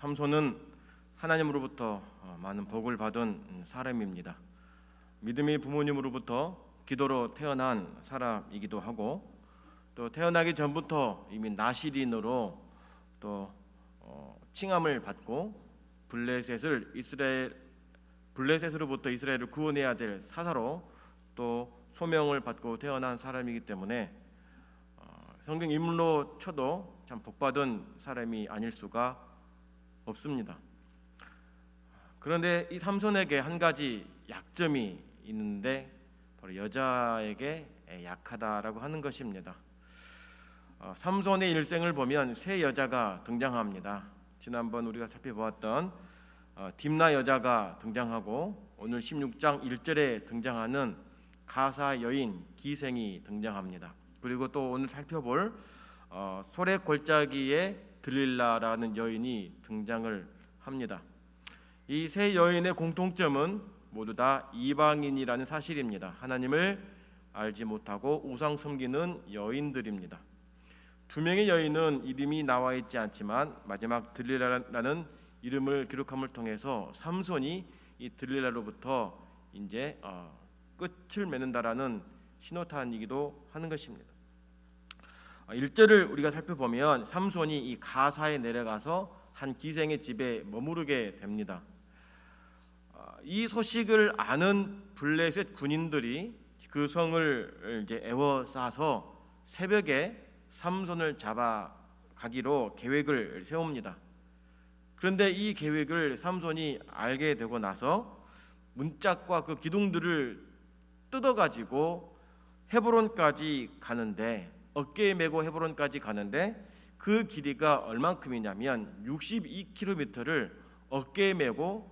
삼손은 하나님으로부터 많은 복을 받은 사람입니다. 믿음의 부모님으로부터 기도로 태어난 사람이기도 하고, 또 태어나기 전부터 이미 나시린으로 또 칭함을 받고 블레셋으로부터 이스라엘을 구원해야 될 사사로 또 소명을 받고 태어난 사람이기 때문에 성경 인물로 쳐도 참 복받은 사람이 아닐 수가 없습니다. 그런데 이 삼손에게 한 가지 약점이 있는데 바로 여자에게 약하다라고 하는 것입니다. 삼손의 일생을 보면 세 여자가 등장합니다. 지난번 우리가 살펴보았던 딥나 여자가 등장하고, 오늘 16장 1절에 등장하는 가사 여인 기생이 등장합니다. 그리고 또 오늘 살펴볼 소래 골짜기의 들릴라라는 여인이 등장을 합니다. 이 세 여인의 공통점은 모두 다 이방인이라는 사실입니다. 하나님을 알지 못하고 우상 섬기는 여인들입니다. 두 명의 여인은 이름이 나와 있지 않지만 마지막 들릴라라는 이름을 기록함을 통해서 삼손이 이 들릴라로부터 이제 끝을 맺는다라는 신호탄이기도 하는 것입니다. 1절을 우리가 살펴보면 삼손이 이 가사에 내려가서 한 기생의 집에 머무르게 됩니다. 이 소식을 아는 블레셋 군인들이 그 성을 이제 에워싸서 새벽에 삼손을 잡아가기로 계획을 세웁니다. 그런데 이 계획을 삼손이 알게 되고 나서 문짝과 그 기둥들을 뜯어가지고 헤브론까지 가는데, 어깨에 메고 헤브론까지 가는데 그 길이가 얼만큼이냐면 62km를 어깨에 메고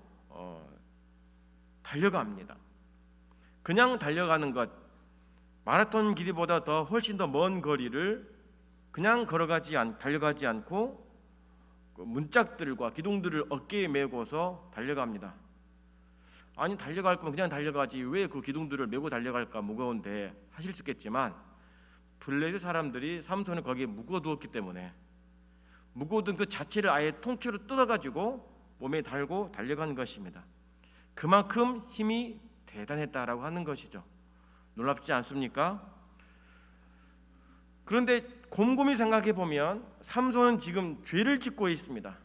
달려갑니다. 그냥 달려가는 것, 마라톤 길이보다 훨씬 더 먼 거리를 그냥 달려가지 않고 그 문짝들과 기둥들을 어깨에 메고서 달려갑니다. 아니, 달려갈 거면 그냥 달려가지 왜 그 기둥들을 메고 달려갈까, 무거운데 하실 수 있겠지만, 블레셋 사람들이 삼손을 거기에 묶어두었기 때문에 묶어둔 그 자체를 아예 통째로 뜯어가지고 몸에 달고 달려가는 것입니다. 그만큼 힘이 대단했다라고 하는 것이죠. 놀랍지 않습니까? 그런데 곰곰이 생각해 보면 삼손은 지금 죄를 짓고 있습니다.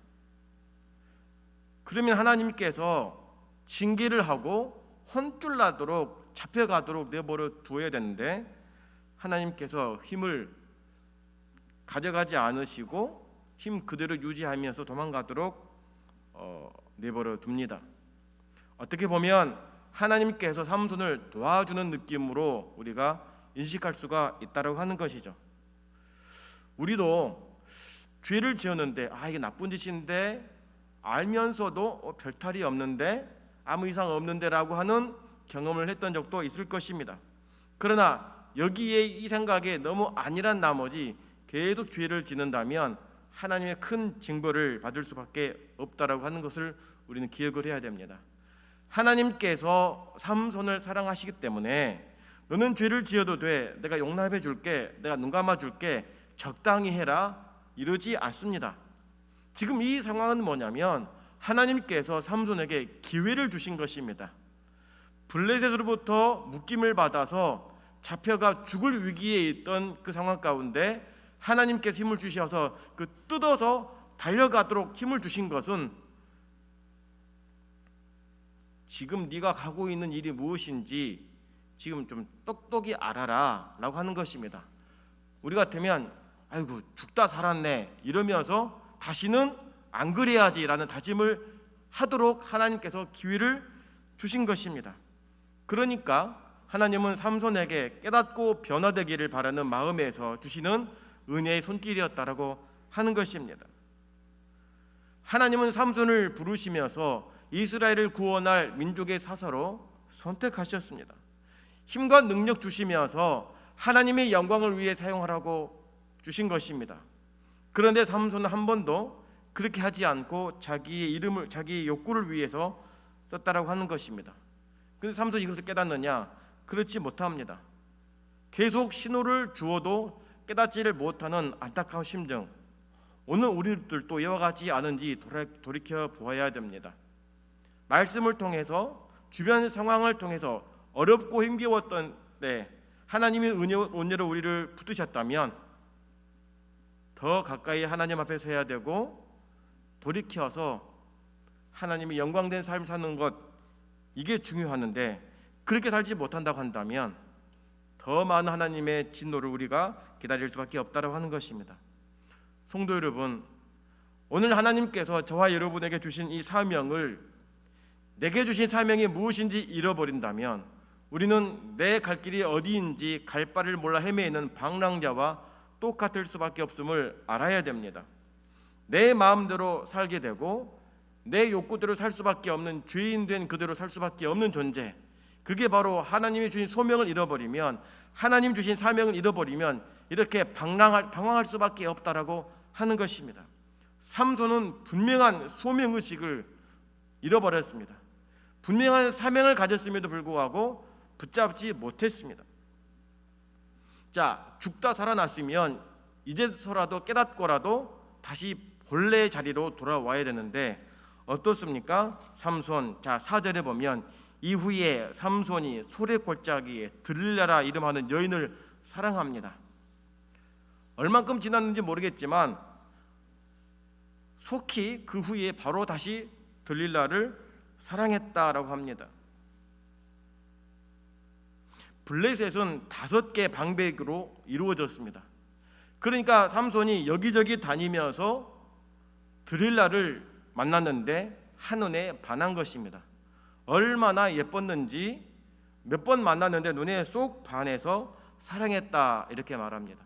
그러면 하나님께서 징계를 하고 혼쭐나도록 잡혀가도록 내버려 두어야 되는데 하나님께서 힘을 가져가지 않으시고 힘 그대로 유지하면서 도망가도록 내버려 둡니다. 어떻게 보면 하나님께서 삼손을 도와주는 느낌으로 우리가 인식할 수가 있다고 하는 것이죠. 우리도 죄를 지었는데 이게 나쁜 짓인데 알면서도 별 탈이 없는데 아무 이상 없는데라고 하는 경험을 했던 적도 있을 것입니다. 그러나 여기에 이 생각에 너무 안일한 나머지 계속 죄를 짓는다면 하나님의 큰 징벌을 받을 수밖에 없다라고 하는 것을 우리는 기억을 해야 됩니다. 하나님께서 삼손을 사랑하시기 때문에 너는 죄를 지어도 돼, 내가 용납해 줄게, 내가 눈 감아 줄게, 적당히 해라, 이러지 않습니다. 지금 이 상황은 뭐냐면 하나님께서 삼손에게 기회를 주신 것입니다. 블레셋으로부터 묶임을 받아서 잡혀가 죽을 위기에 있던 그 상황 가운데 하나님께서 힘을 주셔서 그 뜯어서 달려가도록 힘을 주신 것은 지금 네가 가고 있는 일이 무엇인지 지금 좀 똑똑히 알아라 라고 하는 것입니다. 우리 같으면 아이고 죽다 살았네 이러면서 다시는 안 그래야지 라는 다짐을 하도록 하나님께서 기회를 주신 것입니다. 그러니까 하나님은 삼손에게 깨닫고 변화되기를 바라는 마음에서 주시는 은혜의 손길이었다라고 하는 것입니다. 하나님은 삼손을 부르시면서 이스라엘을 구원할 민족의 사사로 선택하셨습니다. 힘과 능력 주시면서 하나님의 영광을 위해 사용하라고 주신 것입니다. 그런데 삼손은 한 번도 그렇게 하지 않고 자기의 이름을, 자기의 욕구를 위해서 썼다라고 하는 것입니다. 그런데 삼손이 이것을 깨닫느냐? 그렇지 못합니다. 계속 신호를 주어도 깨닫지를 못하는 안타까운 심정. 오늘 우리들도 이와 같지 않은지 돌이켜 보아야 됩니다. 말씀을 통해서 주변 상황을 통해서 어렵고 힘겨웠던 때 하나님이 은혜로 우리를 붙드셨다면 더 가까이 하나님 앞에 서야 되고 돌이켜서 하나님이 영광된 삶을 사는 것, 이게 중요하는데 그렇게 살지 못한다고 한다면 더 많은 하나님의 진노를 우리가 기다릴 수밖에 없다고 하는 것입니다. 성도 여러분, 오늘 하나님께서 저와 여러분에게 주신 이 사명을, 내게 주신 사명이 무엇인지 잃어버린다면 우리는 내 갈 길이 어디인지 갈 바를 몰라 헤매이는 방랑자와 똑같을 수밖에 없음을 알아야 됩니다. 내 마음대로 살게 되고 내 욕구대로 살 수밖에 없는 죄인 된 그대로 살 수밖에 없는 존재, 그게 바로 하나님이 주신 소명을 잃어버리면, 하나님 주신 사명을 잃어버리면 이렇게 방황할 수밖에 없다라고 하는 것입니다. 삼손은 분명한 소명의식을 잃어버렸습니다. 분명한 사명을 가졌음에도 불구하고 붙잡지 못했습니다. 자, 죽다 살아났으면 이제서라도 깨닫고라도 다시 본래의 자리로 돌아와야 되는데 어떻습니까? 삼손, 자 4절에 보면 이후에 삼손이 소래골짜기에 들릴라라 이름하는 여인을 사랑합니다. 얼만큼 지났는지 모르겠지만 속히 그 후에 바로 다시 들릴라를 사랑했다라고 합니다. 블레셋은 5개 방백으로 이루어졌습니다. 그러니까 삼손이 여기저기 다니면서 들릴라를 만났는데 한눈에 반한 것입니다. 얼마나 예뻤는지 몇 번 만났는데 눈에 쏙 반해서 사랑했다 이렇게 말합니다.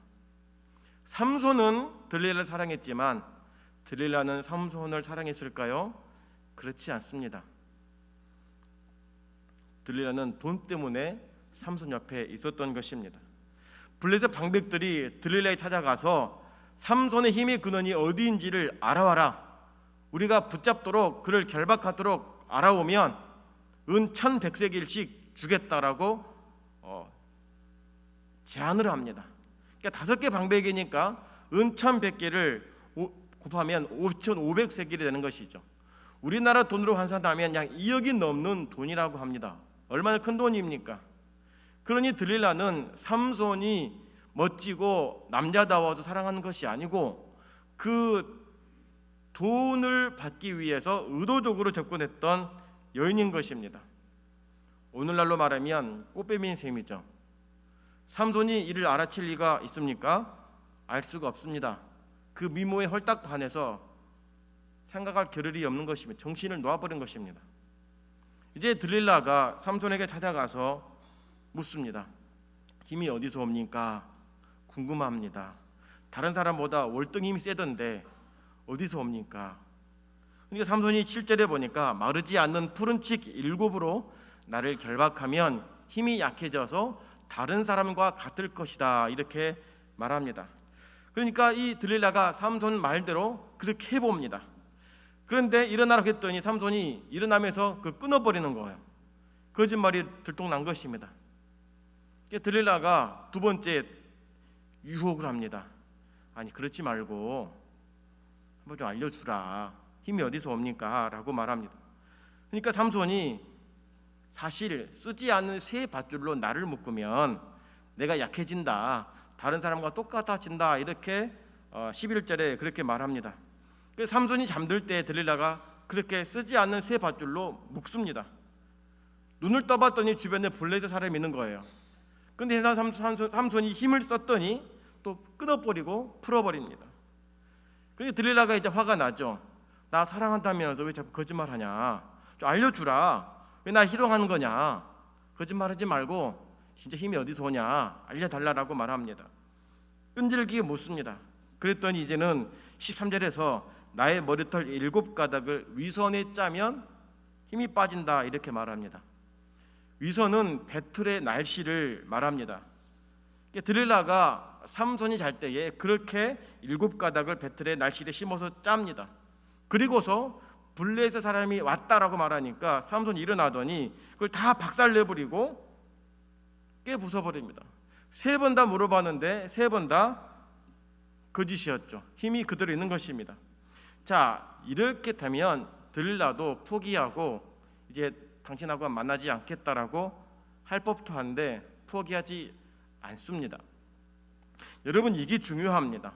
삼손은 들릴라를 사랑했지만 들릴라는 삼손을 사랑했을까요? 그렇지 않습니다. 들릴라는 돈 때문에 삼손 옆에 있었던 것입니다. 블레셋 방백들이 들릴라에 찾아가서 삼손의 힘의 근원이 어디인지를 알아와라, 우리가 붙잡도록 그를 결박하도록 알아오면 은 1,100세겔씩 주겠다라고 제안을 합니다. 그러니까 5개 방백이니까 은 1,100개를 곱하면 5,500세겔이 되는 것이죠. 우리나라 돈으로 환산하면 약 2억이 넘는 돈이라고 합니다. 얼마나 큰 돈입니까? 그러니 들릴라는 삼손이 멋지고 남자다워서 사랑하는 것이 아니고 그 돈을 받기 위해서 의도적으로 접근했던 여인인 것입니다. 오늘날로 말하면 꽃뱀인 셈이죠. 삼손이 이를 알아챌 리가 있습니까? 알 수가 없습니다. 그 미모에 헐딱 반해서 생각할 겨를이 없는 것입니다. 정신을 놓아버린 것입니다. 이제 들릴라가 삼손에게 찾아가서 묻습니다. 힘이 어디서 옵니까? 궁금합니다. 다른 사람보다 월등 힘이 세던데 어디서 옵니까? 그러니까 삼손이 7절에 보니까 마르지 않는 푸른 칙 7으로 나를 결박하면 힘이 약해져서 다른 사람과 같을 것이다 이렇게 말합니다. 그러니까 이 들릴라가 삼손 말대로 그렇게 해봅니다. 그런데 일어나라고 했더니 삼손이 일어나면서 그 끊어버리는 거예요. 거짓말이 들통난 것입니다. 들릴라가 두 번째 유혹을 합니다. 아니 그렇지 말고 한번 좀 알려주라, 힘이 어디서 옵니까? 라고 말합니다. 그러니까 삼손이 사실 쓰지 않는 새 밧줄로 나를 묶으면 내가 약해진다, 다른 사람과 똑같아진다 이렇게 11절에 그렇게 말합니다. 그래서 삼손이 잠들 때 들릴라가 그렇게 쓰지 않는 새 밧줄로 묶습니다. 눈을 떠봤더니 주변에 블레셋 사람이 있는 거예요. 근데 삼손이 힘을 썼더니 또 끊어버리고 풀어버립니다. 그래서 들릴라가 이제 화가 나죠. 나 사랑한다면서 왜 자꾸 거짓말하냐, 좀 알려주라, 왜 나 희롱하는 거냐, 거짓말하지 말고 진짜 힘이 어디서 오냐 알려달라고 말합니다. 끈질기게 묻습니다. 그랬더니 이제는 13절에서 나의 머리털 7가닥을 위선에 짜면 힘이 빠진다 이렇게 말합니다. 위선은 배틀의 날씨를 말합니다. 들릴라가 삼손이 잘 때에 그렇게 7가닥을 배틀의 날씨에 심어서 짭니다. 그리고서 블레셋 사람이 왔다라고 말하니까 삼손이 일어나더니 그걸 다 박살내버리고 깨 부숴버립니다. 3번 다 물어봤는데 3번 다 거짓이었죠. 힘이 그대로 있는 것입니다. 자, 이렇게 되면 들릴라도 포기하고 이제 당신하고 만나지 않겠다라고 할 법도 한데 포기하지 않습니다. 여러분, 이게 중요합니다.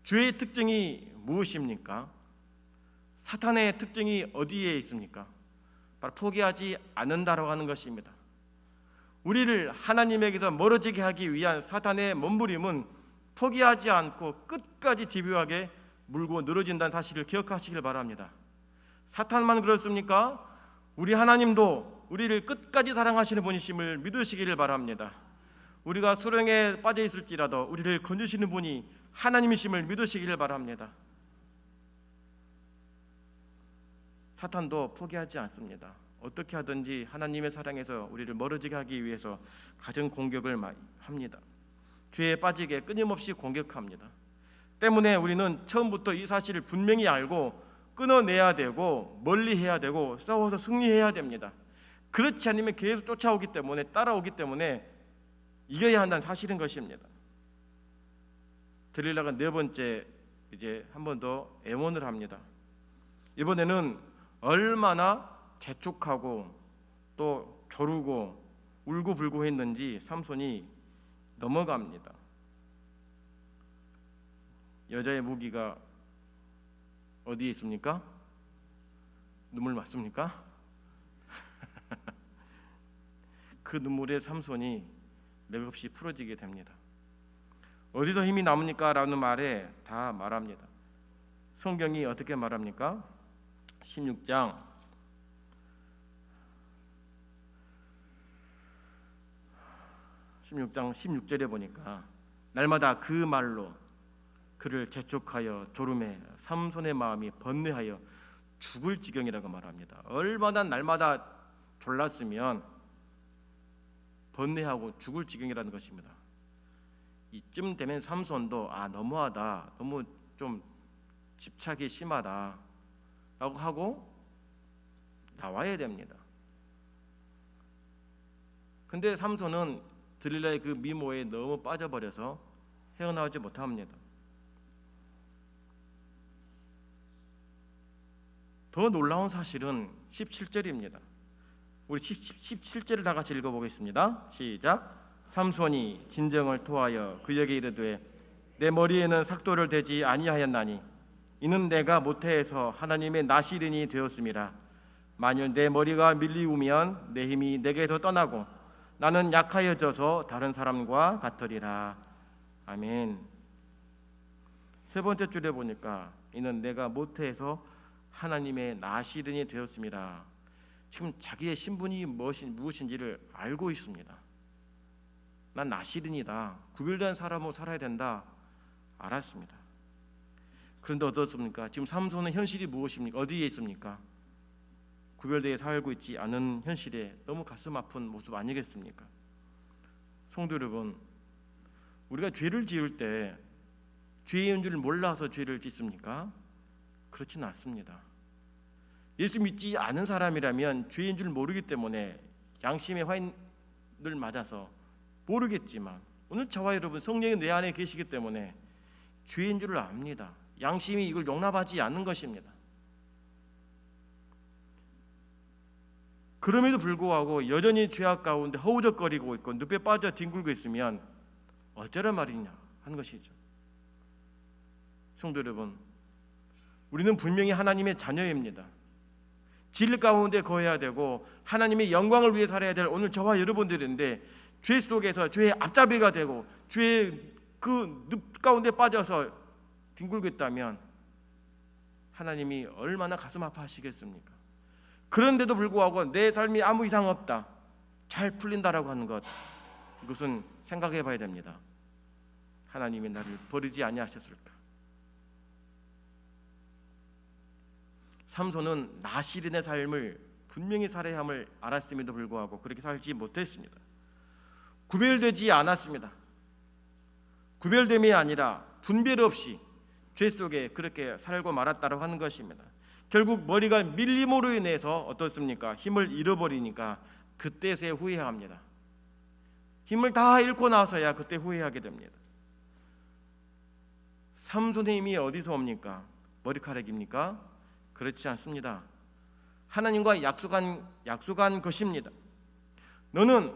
죄의 특징이 무엇입니까? 사탄의 특징이 어디에 있습니까? 바로 포기하지 않는다라고 하는 것입니다. 우리를 하나님에게서 멀어지게 하기 위한 사탄의 몸부림은 포기하지 않고 끝까지 집요하게 물고 늘어진다는 사실을 기억하시길 바랍니다. 사탄만 그렇습니까? 우리 하나님도 우리를 끝까지 사랑하시는 분이심을 믿으시기를 바랍니다. 우리가 수렁에 빠져 있을지라도 우리를 건지시는 분이 하나님이심을 믿으시기를 바랍니다. 사탄도 포기하지 않습니다. 어떻게 하든지 하나님의 사랑에서 우리를 멀어지게 하기 위해서 가정 공격을 합니다. 죄에 빠지게 끊임없이 공격합니다. 때문에 우리는 처음부터 이 사실을 분명히 알고 끊어내야 되고 멀리해야 되고 싸워서 승리해야 됩니다. 그렇지 않으면 계속 쫓아오기 때문에 따라오기 때문에 이겨야 한다는 사실인 것입니다. 들릴라가 네 번째 이제 한 번 더 애원을 합니다. 이번에는 얼마나 재촉하고 또 조르고 울고불고 했는지 삼손이 넘어갑니다. 여자의 무기가 어디에 있습니까? 눈물 맞습니까? 그 눈물에 삼손이 맥없이 풀어지게 됩니다. 어디서 힘이 남습니까? 라는 말에 다 말합니다. 성경이 어떻게 말합니까? 16장 16절에 보니까 날마다 그 말로 그를 재촉하여 조름해 삼손의 마음이 번뇌하여 죽을 지경이라고 말합니다. 얼마나 날마다 졸랐으면 번뇌하고 죽을 지경이라는 것입니다. 이쯤 되면 삼손도 너무하다, 너무 좀 집착이 심하다 라고 하고 나와야 됩니다. 근데 삼손은 들릴라의 그 미모에 너무 빠져버려서 헤어나오지 못합니다. 더 놀라운 사실은 17절입니다. 우리 17절을 다 같이 읽어보겠습니다. 시작. 삼손이 진정을 토하여 그에게 이르되 내 머리에는 삭도를 대지 아니하였나니 이는 내가 모태에서 하나님의 나시린이 되었음이라. 만일 내 머리가 밀리우면 내 힘이 내게서 떠나고 나는 약하여져서 다른 사람과 같으리라. 아멘. 세 번째 줄에 보니까 이는 내가 모태에서 하나님의 나시린이 되었음이라. 지금 자기의 신분이 무엇인지를 알고 있습니다. 난 나시린이다, 구별된 사람으로 살아야 된다 알았습니다. 그런데 어떻습니까? 지금 삼손의 현실이 무엇입니까? 어디에 있습니까? 구별되어 살고 있지 않은 현실에 너무 가슴 아픈 모습 아니겠습니까? 성도 여러분, 우리가 죄를 지을 때 죄인 줄 몰라서 죄를 짓습니까? 그렇지는 않습니다. 예수 믿지 않은 사람이라면 죄인 줄 모르기 때문에 양심의 화인을 맞아서 모르겠지만 오늘 저와 여러분 성령이 내 안에 계시기 때문에 죄인 줄을 압니다. 양심이 이걸 용납하지 않는 것입니다. 그럼에도 불구하고 여전히 죄악 가운데 허우적거리고 있고 늪에 빠져 뒹굴고 있으면 어쩌란 말이냐 하는 것이죠. 성도 여러분, 우리는 분명히 하나님의 자녀입니다. 질 가운데 거해야 되고 하나님의 영광을 위해 살아야 될 오늘 저와 여러분들인데 죄 속에서 죄의 앞잡이가 되고 죄의 그 늪 가운데 빠져서 뒹굴고 있다면 하나님이 얼마나 가슴 아파하시겠습니까? 그런데도 불구하고 내 삶이 아무 이상 없다, 잘 풀린다라고 하는 것, 이것은 생각해 봐야 됩니다. 하나님이 나를 버리지 아니하셨을까? 삼손은 나시린의 삶을 분명히 살아야 함을 알았음에도 불구하고 그렇게 살지 못했습니다. 구별되지 않았습니다. 구별됨이 아니라 분별 없이 죄 속에 그렇게 살고 말았다고 하는 것입니다. 결국 머리가 밀림으로 인해서 어떻습니까? 힘을 잃어버리니까 그때서야 후회합니다. 힘을 다 잃고 나서야 그때 후회하게 됩니다. 삼손의 힘이 어디서 옵니까? 머리카락입니까? 그렇지 않습니다. 하나님과 약속한 것입니다. 너는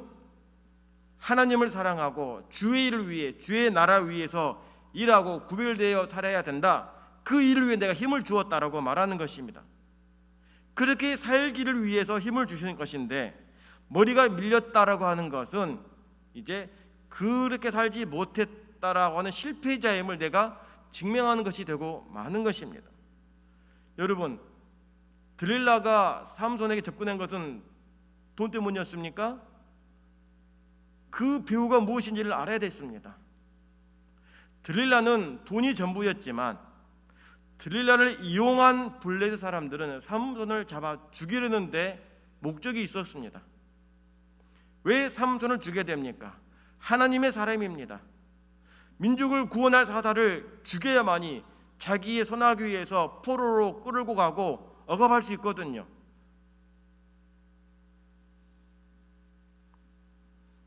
하나님을 사랑하고 주의 일을 위해, 주의 나라 위해서 일하고 구별되어 살아야 된다. 그 일을 위해 내가 힘을 주었다라고 말하는 것입니다. 그렇게 살기를 위해서 힘을 주시는 것인데, 머리가 밀렸다라고 하는 것은 이제 그렇게 살지 못했다라고 하는 실패자의 힘을 내가 증명하는 것이 되고 마는 것입니다. 여러분, 들릴라가 삼손에게 접근한 것은 돈 때문이었습니까? 그 배우가 무엇인지를 알아야 됐습니다. 들릴라는 돈이 전부였지만 들릴라를 이용한 블레셋 사람들은 삼손을 잡아 죽이려는데 목적이 있었습니다. 왜 삼손을 죽여야 됩니까? 하나님의 사람입니다. 민족을 구원할 사자를 죽여야만이 자기의 선하기 위해서 포로로 끌고 가고 억압할 수 있거든요.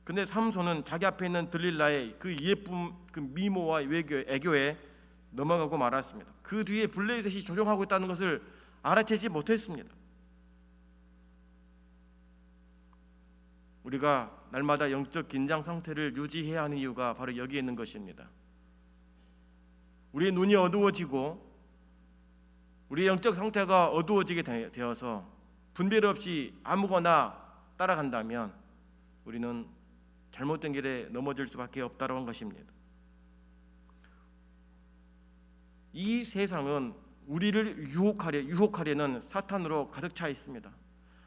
근데 삼손은 자기 앞에 있는 들릴라의 그 예쁨, 그 미모와 애교에 넘어가고 말았습니다. 그 뒤에 블레셋이 조종하고 있다는 것을 알아채지 못했습니다. 우리가 날마다 영적 긴장 상태를 유지해야 하는 이유가 바로 여기에 있는 것입니다. 우리의 눈이 어두워지고 우리의 영적 상태가 어두워지게 되어서 분별 없이 아무거나 따라간다면 우리는 잘못된 길에 넘어질 수밖에 없다는 것입니다. 이 세상은 우리를 유혹하려는 사탄으로 가득 차 있습니다.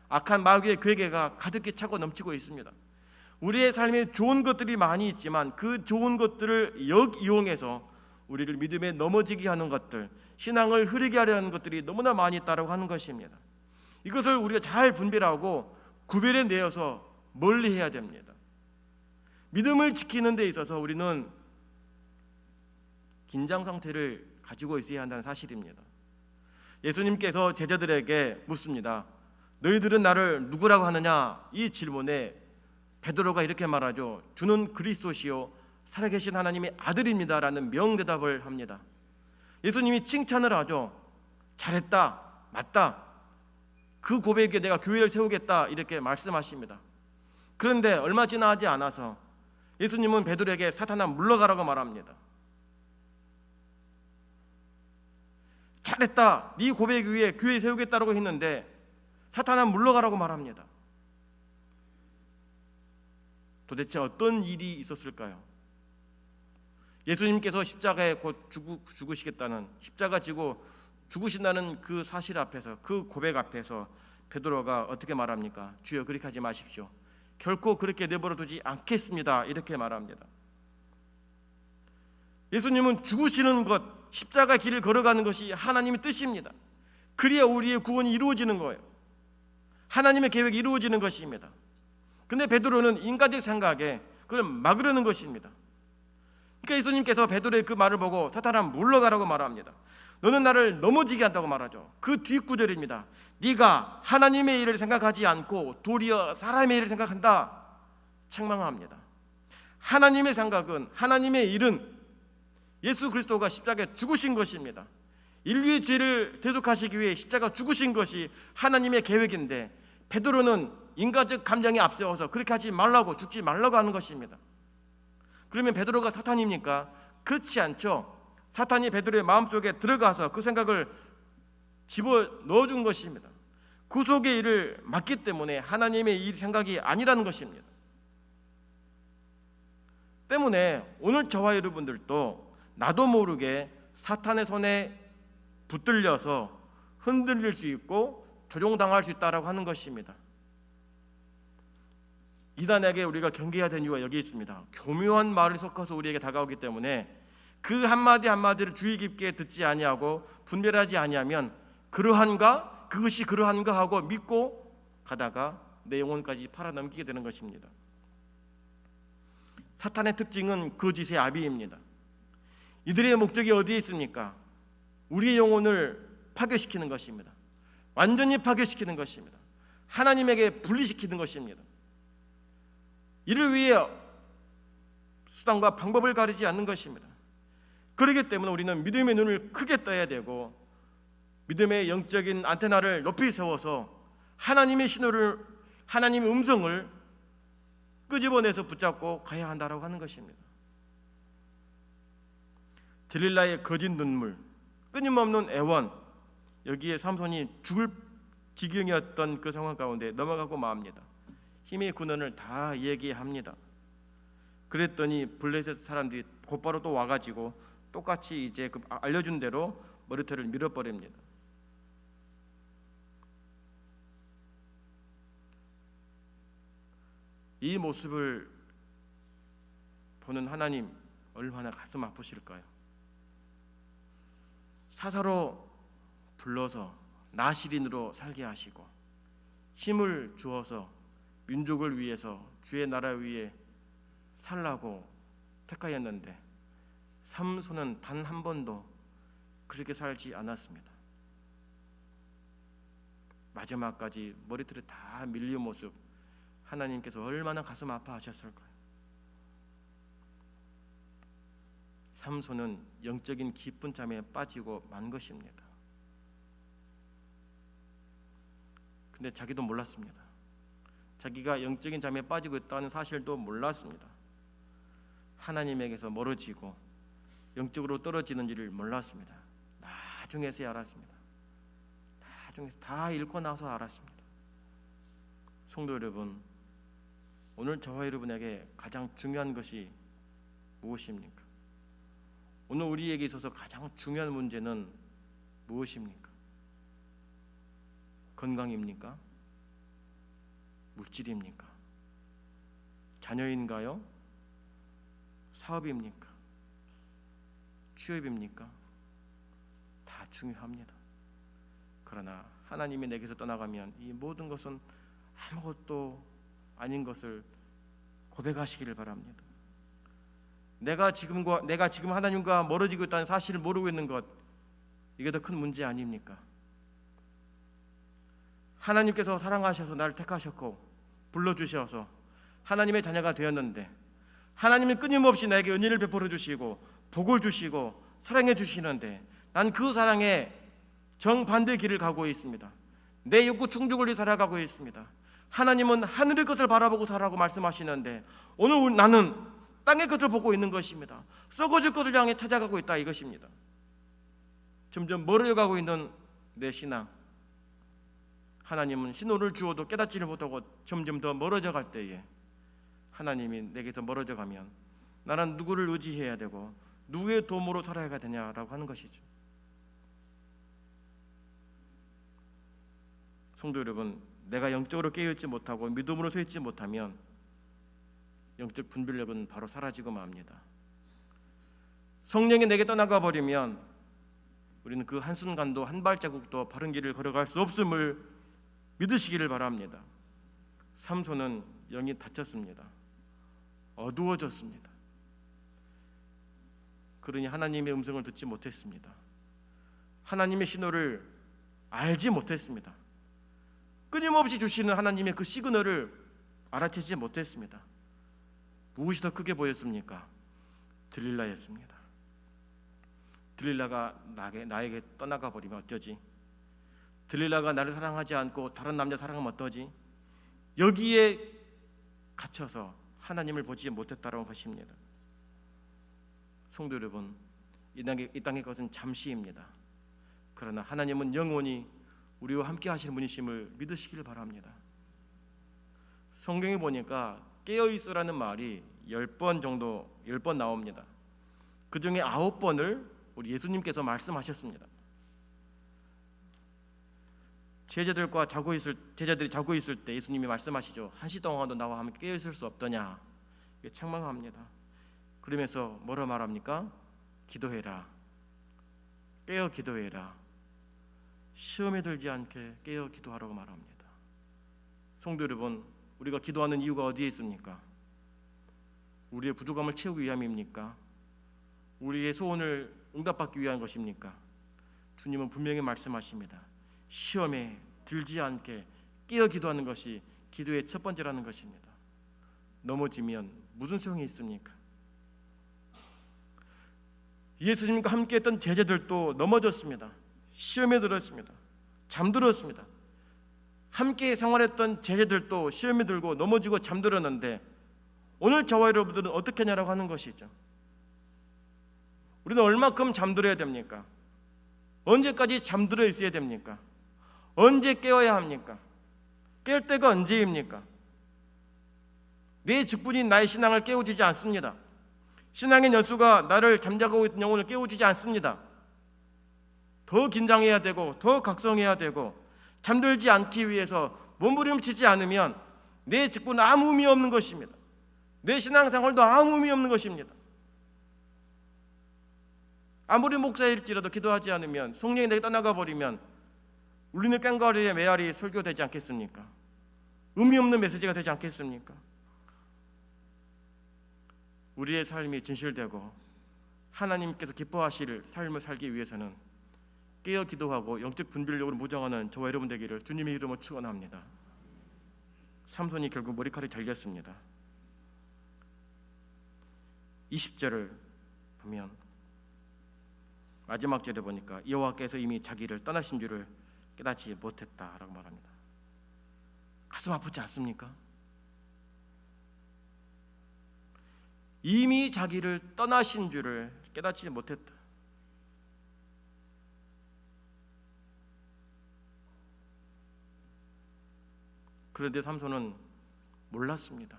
악한 마귀의 괴계가 가득히 차고 넘치고 있습니다. 우리의 삶에 좋은 것들이 많이 있지만 그 좋은 것들을 역이용해서 우리를 믿음에 넘어지게 하는 것들, 신앙을 흐리게 하려는 것들이 너무나 많이 있다고 하는 것입니다. 이것을 우리가 잘 분별하고 구별해 내어서 멀리 해야 됩니다. 믿음을 지키는 데 있어서 우리는 긴장 상태를 가지고 있어야 한다는 사실입니다. 예수님께서 제자들에게 묻습니다. 너희들은 나를 누구라고 하느냐? 이 질문에 베드로가 이렇게 말하죠. 주는 그리스도시요 살아계신 하나님의 아들입니다 라는 명대답을 합니다. 예수님이 칭찬을 하죠. 잘했다, 맞다, 그 고백에 내가 교회를 세우겠다 이렇게 말씀하십니다. 그런데 얼마 지나지 않아서 예수님은 베드로에게 사탄아 물러가라고 말합니다. 잘했다, 네 고백 위에 교회 세우겠다라고 했는데 사탄아 물러가라고 말합니다. 도대체 어떤 일이 있었을까요? 예수님께서 십자가에 곧 죽으시겠다는, 십자가 지고 죽으신다는 그 사실 앞에서, 그 고백 앞에서 베드로가 어떻게 말합니까? 주여 그렇게 하지 마십시오. 결코 그렇게 내버려 두지 않겠습니다. 이렇게 말합니다. 예수님은 죽으시는 것, 십자가 길을 걸어가는 것이 하나님의 뜻입니다. 그래야 우리의 구원이 이루어지는 거예요. 하나님의 계획이 이루어지는 것입니다. 근데 베드로는 인간적 생각에 그걸 막으려는 것입니다. 그러니까 예수님께서 베드로의 그 말을 보고 사탄아 물러가라고 말합니다. 너는 나를 넘어지게 한다고 말하죠. 그 뒷구절입니다. 네가 하나님의 일을 생각하지 않고 도리어 사람의 일을 생각한다. 책망합니다. 하나님의 생각은, 하나님의 일은 예수 그리스도가 십자가에 죽으신 것입니다. 인류의 죄를 대속하시기 위해 십자가 죽으신 것이 하나님의 계획인데 베드로는 인간적 감정에 앞세워서 그렇게 하지 말라고, 죽지 말라고 하는 것입니다. 그러면 베드로가 사탄입니까? 그렇지 않죠. 사탄이 베드로의 마음속에 들어가서 그 생각을 집어넣어준 것입니다. 구속의 일을 맡기 때문에 하나님의 일 생각이 아니라는 것입니다. 때문에 오늘 저와 여러분들도 나도 모르게 사탄의 손에 붙들려서 흔들릴 수 있고 조종당할 수 있다라고 하는 것입니다. 이단에게 우리가 경계해야 되는 이유가 여기 있습니다. 교묘한 말을 섞어서 우리에게 다가오기 때문에 그 한마디 한마디를 주의 깊게 듣지 아니하고 분별하지 아니하면 그러한가? 그것이 그러한가 하고 믿고 가다가 내 영혼까지 팔아넘기게 되는 것입니다. 사탄의 특징은 거짓의 아비입니다. 이들의 목적이 어디에 있습니까? 우리의 영혼을 파괴시키는 것입니다. 완전히 파괴시키는 것입니다. 하나님에게 분리시키는 것입니다. 이를 위해 수단과 방법을 가리지 않는 것입니다. 그렇기 때문에 우리는 믿음의 눈을 크게 떠야 되고 믿음의 영적인 안테나를 높이 세워서 하나님의 신호를, 하나님의 음성을 끄집어내서 붙잡고 가야 한다라고 하는 것입니다. 들릴라의 거짓 눈물, 끊임없는 애원, 여기에 삼손이 죽을 지경이었던 그 상황 가운데 넘어가고 맙니다. 힘의 근원을 다 얘기합니다. 그랬더니 블레셋 사람들이 곧바로 또 와가지고 똑같이 이제 그 알려준 대로 머리털을 밀어버립니다. 이 모습을 보는 하나님 얼마나 가슴 아프실까요? 사사로 불러서 나시린으로 살게 하시고 힘을 주어서 민족을 위해서 주의 나라 위에 살라고 택하였는데 삼손은 단 한 번도 그렇게 살지 않았습니다. 마지막까지 머리털이 다 밀린 모습, 하나님께서 얼마나 가슴 아파하셨을까요? 삼손은 영적인 깊은 잠에 빠지고 만 것입니다. 근데 자기도 몰랐습니다. 자기가 영적인 잠에 빠지고 있다는 사실도 몰랐습니다. 하나님에게서 멀어지고 영적으로 떨어지는 일을 몰랐습니다. 나중에서야 알았습니다. 나중에 다 읽고 나서 알았습니다. 성도 여러분, 오늘 저와 여러분에게 가장 중요한 것이 무엇입니까? 오늘 우리에게 있어서 가장 중요한 문제는 무엇입니까? 건강입니까? 물질입니까? 자녀인가요? 사업입니까? 취업입니까? 다 중요합니다. 그러나 하나님이 내게서 떠나가면 이 모든 것은 아무것도 아닌 것을 고백하시기를 바랍니다. 내가 지금 하나님과 멀어지고 있다는 사실을 모르고 있는 것, 이게 더 큰 문제 아닙니까? 하나님께서 사랑하셔서 나를 택하셨고 불러주셔서 하나님의 자녀가 되었는데 하나님은 끊임없이 나에게 은혜를 베풀어 주시고 복을 주시고 사랑해 주시는데 난 그 사랑에 정반대 길을 가고 있습니다. 내 욕구 충족을 위해 살아가고 있습니다. 하나님은 하늘의 것을 바라보고 살라고 말씀하시는데 오늘 나는 땅의 것을 보고 있는 것입니다. 썩어질 것을 향해 찾아가고 있다 이것입니다. 점점 멀어져가고 있는 내 신앙, 하나님은 신호를 주어도 깨닫지를 못하고 점점 더 멀어져 갈 때에 하나님이 내게서 멀어져 가면 나는 누구를 의지해야 되고 누구의 도움으로 살아야 되냐라고 하는 것이죠. 성도 여러분, 내가 영적으로 깨어있지 못하고 믿음으로 서 있지 못하면 영적 분별력은 바로 사라지고 맙니다. 성령이 내게 떠나가 버리면 우리는 그 한순간도 한 발자국도 바른 길을 걸어갈 수 없음을 믿으시기를 바랍니다. 삼손은 영이 닫혔습니다. 어두워졌습니다. 그러니 하나님의 음성을 듣지 못했습니다. 하나님의 신호를 알지 못했습니다. 끊임없이 주시는 하나님의 그 시그널을 알아채지 못했습니다. 무엇이 더 크게 보였습니까? 들릴라였습니다. 들릴라가 나에게 떠나가 버리면 어쩌지? 들릴라가 나를 사랑하지 않고 다른 남자 사랑하면 어떠지? 여기에 갇혀서 하나님을 보지 못했다는 것입니다. 성도 여러분, 이 땅의 것은 잠시입니다. 그러나 하나님은 영원히 우리와 함께 하시는 분이심을 믿으시길 바랍니다. 성경에 보니까 깨어있으라는 말이 10번 나옵니다. 그 중에 9번을 우리 예수님께서 말씀하셨습니다. 제자들이 자고 있을 때 예수님이 말씀하시죠. 1시 동안도 나와 함께 깨어있을 수 없더냐. 책망합니다. 그러면서 뭐라 말합니까? 기도해라. 깨어 기도해라. 시험에 들지 않게 깨어 기도하라고 말합니다. 성도 여러분, 우리가 기도하는 이유가 어디에 있습니까? 우리의 부족함을 채우기 위함입니까? 우리의 소원을 응답받기 위한 것입니까? 주님은 분명히 말씀하십니다. 시험에 들지 않게 깨어 기도하는 것이 기도의 첫 번째라는 것입니다. 넘어지면 무슨 소용이 있습니까? 예수님과 함께했던 제자들도 넘어졌습니다. 시험에 들었습니다. 잠들었습니다. 함께 생활했던 제자들도 시험에 들고 넘어지고 잠들었는데 오늘 저와 여러분들은 어떻게 하냐라고 하는 것이죠. 우리는 얼마큼 잠들어야 됩니까? 언제까지 잠들어 있어야 됩니까? 언제 깨어야 합니까? 깰 때가 언제입니까? 내 직분인 나의 신앙을 깨워주지 않습니다. 신앙의 여수가 나를 잠자고 있던 영혼을 깨워주지 않습니다. 더 긴장해야 되고 더 각성해야 되고 잠들지 않기 위해서 몸부림치지 않으면 내 직분은 아무 의미 없는 것입니다. 내 신앙생활도 아무 의미 없는 것입니다. 아무리 목사일지라도 기도하지 않으면 성령이 내게 떠나가 버리면 울리는 꽹과리의 메아리 설교되지 않겠습니까? 의미 없는 메시지가 되지 않겠습니까? 우리의 삶이 진실되고 하나님께서 기뻐하실 삶을 살기 위해서는 깨어 기도하고 영적 분별력으로 무장하는 저와 여러분 되기를 주님의 이름으로 축원합니다. 삼손이 결국 머리칼이 잘렸습니다. 20절을 보면 마지막 절에 보니까 여호와께서 이미 자기를 떠나신 줄을 깨닫지 못했다라고 말합니다. 가슴 아프지 않습니까? 이미 자기를 떠나신 줄을 깨닫지 못했다. 그런데 삼손은 몰랐습니다.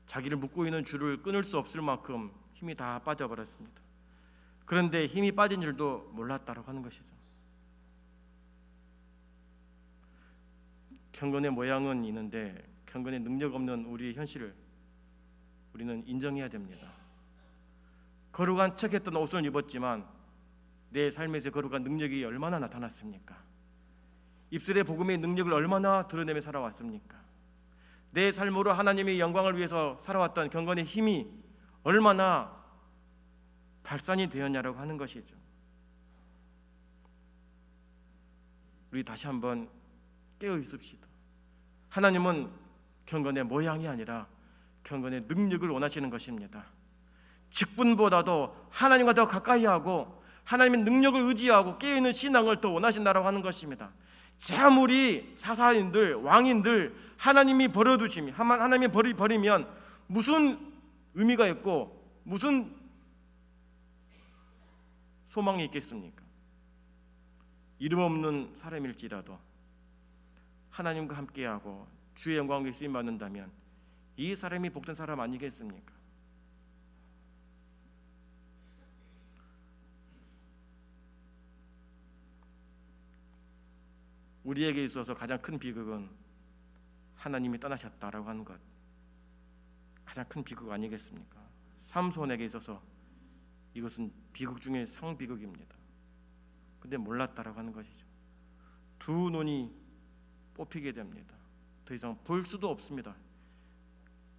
자기를 묶고 있는 줄을 끊을 수 없을 만큼 힘이 다 빠져버렸습니다. 그런데 힘이 빠진 줄도 몰랐다고 하는 것이죠. 경건의 모양은 있는데 경건의 능력 없는 우리의 현실을 우리는 인정해야 됩니다. 거룩한 척했던 옷을 입었지만 내 삶에서 거룩한 능력이 얼마나 나타났습니까? 입술의 복음의 능력을 얼마나 드러내며 살아왔습니까? 내 삶으로 하나님의 영광을 위해서 살아왔던 경건의 힘이 얼마나 발산이 되었냐라고 하는 것이죠. 우리 다시 한번 깨어 있읍시다. 하나님은 경건의 모양이 아니라 경건의 능력을 원하시는 것입니다. 직분보다도 하나님과 더 가까이 하고 하나님의 능력을 의지하고 깨어있는 신앙을 더 원하신다라고 하는 것입니다. 아무리 사사인들, 왕인들 하나님이 버려두시면 하나님이 버리면 무슨 의미가 있고 무슨 소망이 있겠습니까? 이름 없는 사람일지라도 하나님과 함께하고 주의 영광에 쓰임 받는다면 이 사람이 복된 사람 아니겠습니까? 우리에게 있어서 가장 큰 비극은 하나님이 떠나셨다라고 하는 것, 가장 큰 비극 아니겠습니까? 삼손에게 있어서 이것은 비극 중에 상비극입니다. 근데 몰랐다라고 하는 것이죠. 두 눈이 뽑히게 됩니다. 더 이상 볼 수도 없습니다.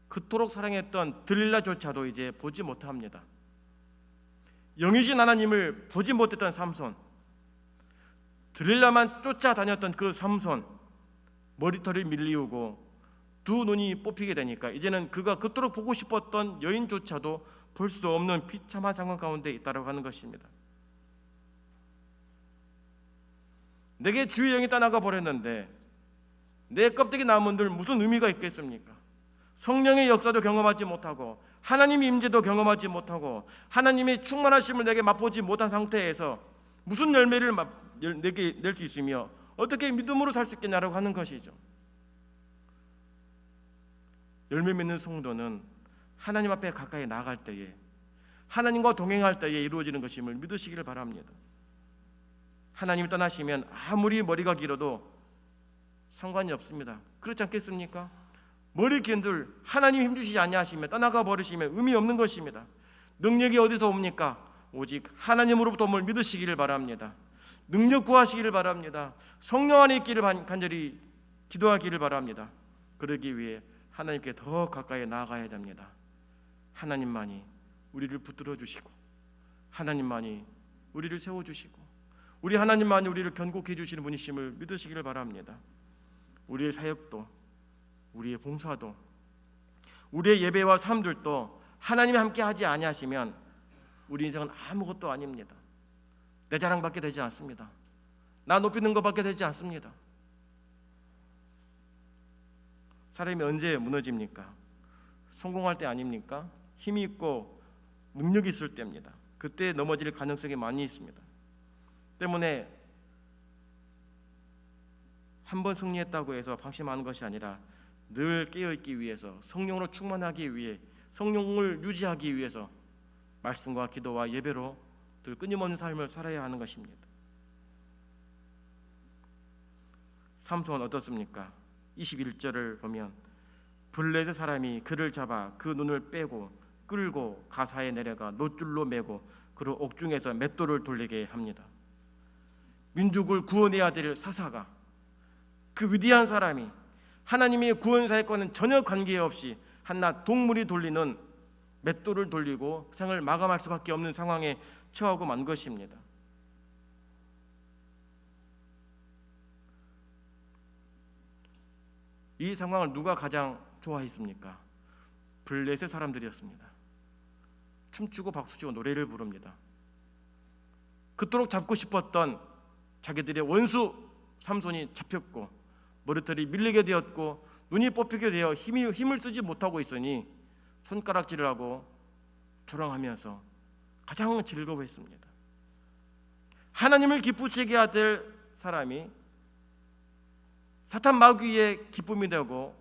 그토록 사랑했던 들릴라조차도 이제 보지 못합니다. 영이신 하나님을 보지 못했던 삼손, 들릴라만 쫓아다녔던 그 삼손, 머리털이 밀리우고 두 눈이 뽑히게 되니까 이제는 그가 그토록 보고 싶었던 여인조차도 볼 수 없는 비참한 상황 가운데 있다고 하는 것입니다. 내게 주의 영이 떠나가 버렸는데 내 껍데기 남은들 무슨 의미가 있겠습니까? 성령의 역사도 경험하지 못하고 하나님의 임재도 경험하지 못하고 하나님의 충만하심을 내게 맛보지 못한 상태에서 무슨 열매를 내게 낼 수 있으며 어떻게 믿음으로 살 수 있겠냐라고 하는 것이죠. 열매 맺는 성도는 하나님 앞에 가까이 나아갈 때에 하나님과 동행할 때에 이루어지는 것임을 믿으시기를 바랍니다. 하나님이 떠나시면 아무리 머리가 길어도 상관이 없습니다. 그렇지 않겠습니까? 머리 긴들 하나님 힘주시지 아니하시면 떠나가 버리시면 의미 없는 것입니다. 능력이 어디서 옵니까? 오직 하나님으로부터 뭘 믿으시기를 바랍니다. 능력 구하시기를 바랍니다. 성령 안에 있기를 간절히 기도하기를 바랍니다. 그러기 위해 하나님께 더 가까이 나아가야 됩니다. 하나님만이 우리를 붙들어 주시고 하나님만이 우리를 세워 주시고 우리 하나님만이 우리를 견고히 해주시는 분이심을 믿으시기를 바랍니다. 우리의 사역도 우리의 봉사도 우리의 예배와 삶들도 하나님이 함께 하지 아니하시면 우리 인생은 아무것도 아닙니다. 내 자랑밖에 되지 않습니다. 나 높이는 것밖에 되지 않습니다. 사람이 언제 무너집니까? 성공할 때 아닙니까? 힘이 있고 능력이 있을 때입니다. 그때 넘어질 가능성이 많이 있습니다. 때문에 한 번 승리했다고 해서 방심하는 것이 아니라 늘 깨어있기 위해서, 성령으로 충만하기 위해, 성령을 유지하기 위해서 말씀과 기도와 예배로 늘 끊임없는 삶을 살아야 하는 것입니다. 삼손 어떻습니까? 21절을 보면 블레셋 사람이 그를 잡아 그 눈을 빼고 끌고 가사에 내려가 놋줄로 매고 그를 옥중에서 맷돌을 돌리게 합니다. 민족을 구원해야 될 사사가, 그 위대한 사람이 하나님의 구원사역과는 전혀 관계없이 한낱 동물이 돌리는 맷돌을 돌리고 생을 마감할 수밖에 없는 상황에 처하고 만 것입니다. 이 상황을 누가 가장 좋아했습니까? 블레셋 사람들이었습니다. 춤추고 박수치고 노래를 부릅니다. 그토록 잡고 싶었던 자기들의 원수 삼손이 잡혔고 머리털이 밀리게 되었고 눈이 뽑히게 되어 힘을 쓰지 못하고 있으니 손가락질을 하고 조롱하면서 가장 즐거워했습니다. 하나님을 기쁘시게 해야 될 사람이 사탄 마귀의 기쁨이 되고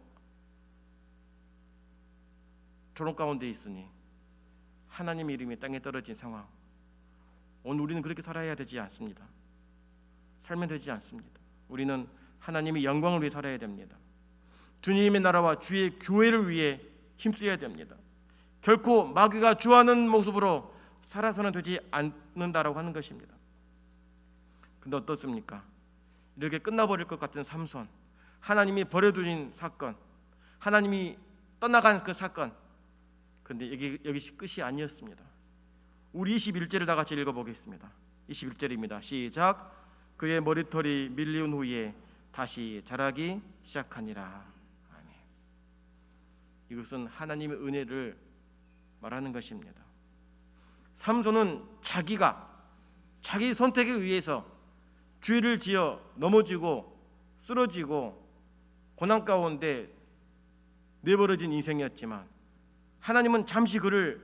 조롱 가운데 있으니 하나님의 이름이 땅에 떨어진 상황. 오늘 우리는 그렇게 살아야 되지 않습니다. 살면 되지 않습니다. 우리는 하나님의 영광을 위해 살아야 됩니다. 주님의 나라와 주의 교회를 위해 힘써야 됩니다. 결코 마귀가 좋아하는 모습으로 살아서는 되지 않는다라고 하는 것입니다. 근데 어떻습니까? 이렇게 끝나버릴 것 같은 삼손, 하나님이 버려두신 사건, 하나님이 떠나간 그 사건, 근데 여기 끝이 아니었습니다. 우리 21절을 다 같이 읽어보겠습니다. 21절입니다. 시작. 그의 머리털이 밀리운 후에 다시 자라기 시작하니라. 아멘. 이것은 하나님의 은혜를 말하는 것입니다. 삼손은 자기 선택에 의해서 죄를 지어 넘어지고 쓰러지고 고난 가운데 내버려진 인생이었지만 하나님은 잠시 그를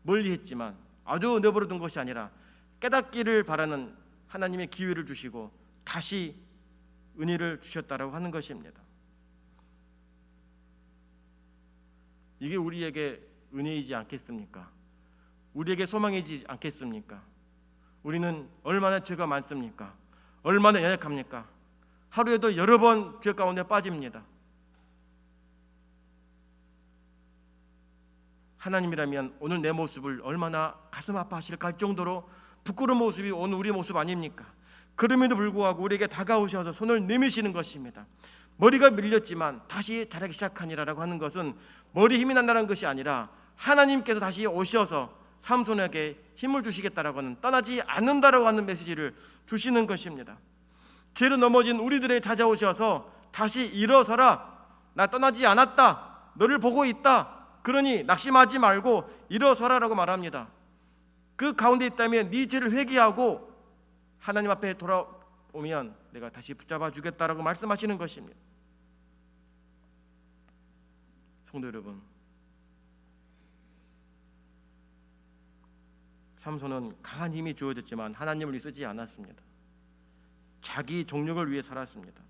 멀리했지만 아주 내버려둔 것이 아니라 깨닫기를 바라는 하나님의 기회를 주시고 다시 은혜를 주셨다라고 하는 것입니다. 이게 우리에게 은혜이지 않겠습니까? 우리에게 소망이지 않겠습니까? 우리는 얼마나 죄가 많습니까? 얼마나 연약합니까? 하루에도 여러 번 죄 가운데 빠집니다. 하나님이라면 오늘 내 모습을 얼마나 가슴 아파하실까 할 정도로 부끄러운 모습이 오늘 우리의 모습 아닙니까? 그럼에도 불구하고 우리에게 다가오셔서 손을 내미시는 것입니다. 머리가 밀렸지만 다시 자라기 시작하니라라고 하는 것은 머리 힘이 난다는 것이 아니라 하나님께서 다시 오셔서 삼손에게 힘을 주시겠다라고 하는, 떠나지 않는다라고 하는 메시지를 주시는 것입니다. 죄로 넘어진 우리들에게 찾아오셔서 다시 일어서라, 나 떠나지 않았다, 너를 보고 있다, 그러니 낙심하지 말고 일어서라라고 말합니다. 그 가운데 있다면 네 죄를 회개하고 하나님 앞에 돌아오면 내가 다시 붙잡아 주겠다라고 말씀하시는 것입니다. 성도 여러분, 삼손은 강한 힘이 주어졌지만 하나님을 위해 쓰지 않았습니다. 자기 정력을 위해 살았습니다.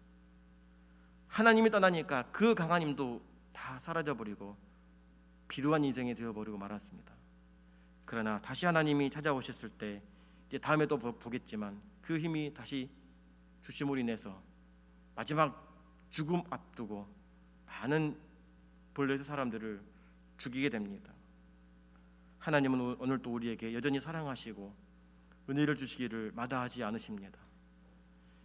하나님이 떠나니까 그 강한 힘도 다 사라져버리고 비루한 인생이 되어버리고 말았습니다. 그러나 다시 하나님이 찾아오셨을 때 이제 다음에 또 보겠지만 그 힘이 다시 주심으로 인해서 마지막 죽음 앞두고 많은 블레셋 사람들을 죽이게 됩니다. 하나님은 오늘도 우리에게 여전히 사랑하시고 은혜를 주시기를 마다하지 않으십니다.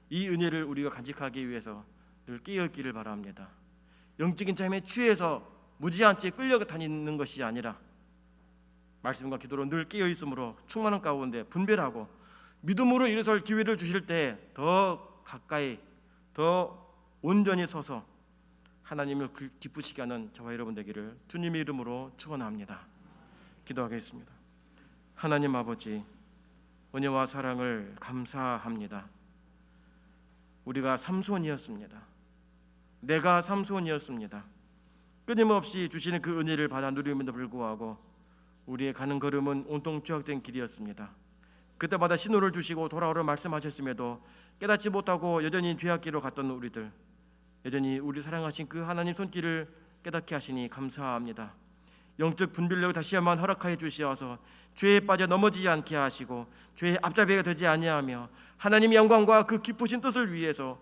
이 은혜를 우리가 간직하기 위해서 늘 깨어있기를 바랍니다. 영적인 잠에 취해서 무지한치 끌려다니는 것이 아니라 말씀과 기도로 늘 깨어있으므로 충만한 가운데 분별하고 믿음으로 일어설 기회를 주실 때 더 가까이 더 온전히 서서 하나님을 기쁘시게 하는 저와 여러분 되기를 주님의 이름으로 축원합니다. 기도하겠습니다. 하나님 아버지, 은혜와 사랑을 감사합니다. 우리가 삼손이었습니다. 내가 삼손이었습니다. 끊임없이 주시는 그 은혜를 받아 누림에도 불구하고 우리의 가는 걸음은 온통 죄악된 길이었습니다. 그때마다 신호를 주시고 돌아오라 말씀하셨음에도 깨닫지 못하고 여전히 죄악길로 갔던 우리들, 여전히 우리 사랑하신 그 하나님 손길을 깨닫게 하시니 감사합니다. 영적 분별력을 다시 한번 허락하여 주시어서 죄에 빠져 넘어지지 않게 하시고 죄의 앞잡이가 되지 아니하며 하나님의 영광과 그 기쁘신 뜻을 위해서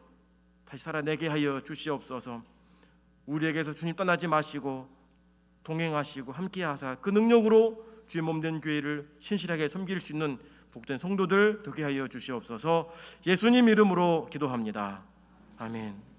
다시 살아내게 하여 주시옵소서. 우리에게서 주님 떠나지 마시고 동행하시고 함께하사 그 능력으로 주의 몸된 교회를 신실하게 섬길 수 있는 복된 성도들 되게 하여 주시옵소서. 예수님 이름으로 기도합니다. 아멘.